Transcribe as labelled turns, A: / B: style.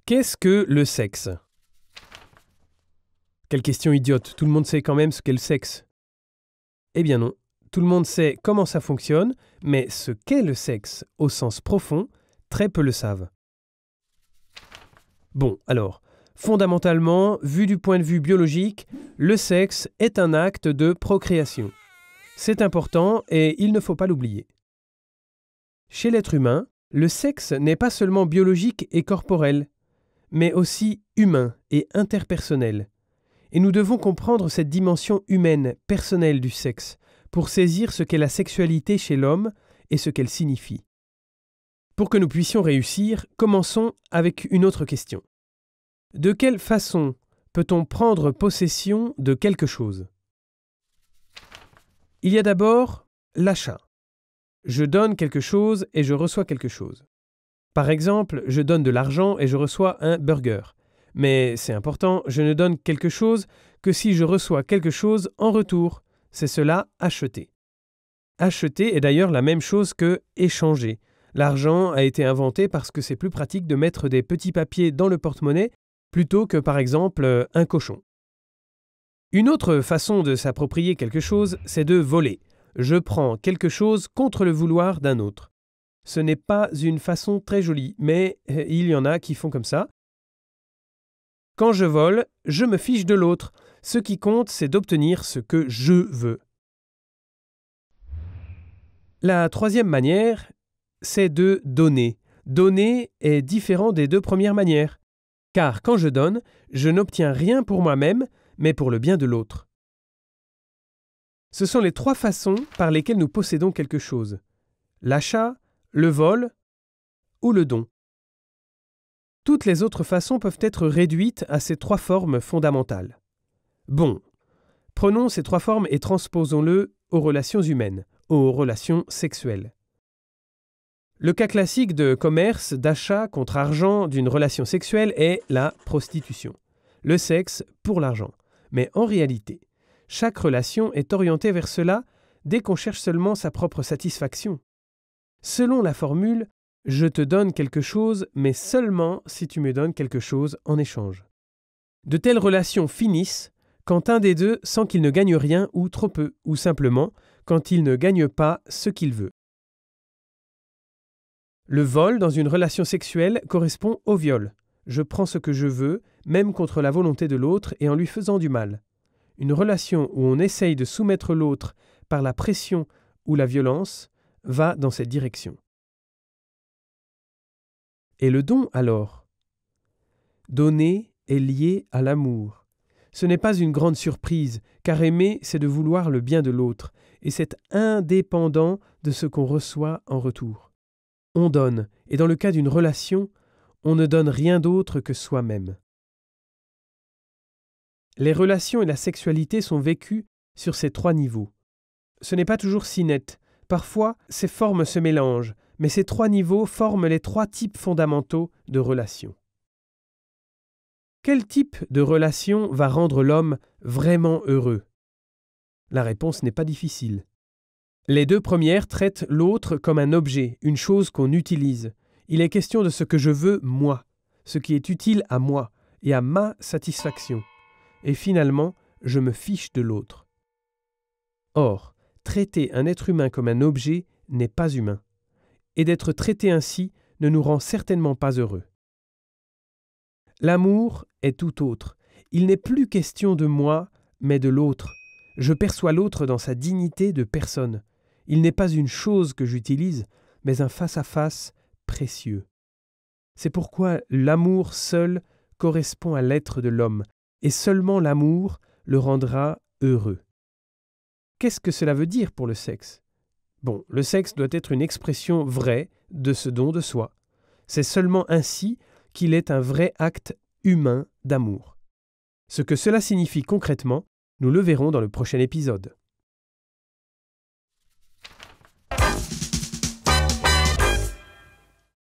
A: Qu'est-ce que le sexe? Quelle question idiote, tout le monde sait quand même ce qu'est le sexe. Eh bien non, tout le monde sait comment ça fonctionne, mais ce qu'est le sexe au sens profond, très peu le savent. Bon, alors, fondamentalement, vu du point de vue biologique, le sexe est un acte de procréation. C'est important et il ne faut pas l'oublier. Chez l'être humain, le sexe n'est pas seulement biologique et corporel, mais aussi humain et interpersonnel. Et nous devons comprendre cette dimension humaine, personnelle du sexe, pour saisir ce qu'est la sexualité chez l'homme et ce qu'elle signifie. Pour que nous puissions réussir, commençons avec une autre question. De quelle façon peut-on prendre possession de quelque chose? Il y a d'abord l'achat. Je donne quelque chose et je reçois quelque chose. Par exemple, je donne de l'argent et je reçois un burger. Mais c'est important, je ne donne quelque chose que si je reçois quelque chose en retour. C'est cela, acheter. Acheter est d'ailleurs la même chose que échanger. L'argent a été inventé parce que c'est plus pratique de mettre des petits papiers dans le porte-monnaie plutôt que par exemple un cochon. Une autre façon de s'approprier quelque chose, c'est de voler. Je prends quelque chose contre le vouloir d'un autre. Ce n'est pas une façon très jolie, mais il y en a qui font comme ça. Quand je vole, je me fiche de l'autre. Ce qui compte, c'est d'obtenir ce que je veux. La troisième manière, c'est de donner. Donner est différent des deux premières manières. Car quand je donne, je n'obtiens rien pour moi-même, mais pour le bien de l'autre. Ce sont les trois façons par lesquelles nous possédons quelque chose. L'achat, le vol ou le don. Toutes les autres façons peuvent être réduites à ces trois formes fondamentales. Bon, prenons ces trois formes et transposons-le aux relations humaines, aux relations sexuelles. Le cas classique de commerce, d'achat contre argent d'une relation sexuelle est la prostitution. Le sexe pour l'argent. Mais en réalité, chaque relation est orientée vers cela dès qu'on cherche seulement sa propre satisfaction. Selon la formule « je te donne quelque chose, mais seulement si tu me donnes quelque chose en échange ». De telles relations finissent quand un des deux sent qu'il ne gagne rien ou trop peu, ou simplement quand il ne gagne pas ce qu'il veut. Le vol dans une relation sexuelle correspond au viol. Je prends ce que je veux, même contre la volonté de l'autre et en lui faisant du mal. Une relation où on essaye de soumettre l'autre par la pression ou la violence va dans cette direction. Et le don alors? Donner est lié à l'amour. Ce n'est pas une grande surprise, car aimer, c'est de vouloir le bien de l'autre, et c'est indépendant de ce qu'on reçoit en retour. On donne, et dans le cas d'une relation, on ne donne rien d'autre que soi-même. Les relations et la sexualité sont vécues sur ces trois niveaux. Ce n'est pas toujours si net. Parfois, ces formes se mélangent, mais ces trois niveaux forment les trois types fondamentaux de relations. Quel type de relation va rendre l'homme vraiment heureux? La réponse n'est pas difficile. Les deux premières traitent l'autre comme un objet, une chose qu'on utilise. Il est question de ce que je veux moi, ce qui est utile à moi et à ma satisfaction. Et finalement, je me fiche de l'autre. Or, traiter un être humain comme un objet n'est pas humain. Et d'être traité ainsi ne nous rend certainement pas heureux. L'amour est tout autre. Il n'est plus question de moi, mais de l'autre. Je perçois l'autre dans sa dignité de personne. Il n'est pas une chose que j'utilise, mais un face-à-face précieux. C'est pourquoi l'amour seul correspond à l'être de l'homme, et seulement l'amour le rendra heureux. Qu'est-ce que cela veut dire pour le sexe? Bon, le sexe doit être une expression vraie de ce don de soi. C'est seulement ainsi qu'il est un vrai acte humain d'amour. Ce que cela signifie concrètement, nous le verrons dans le prochain épisode.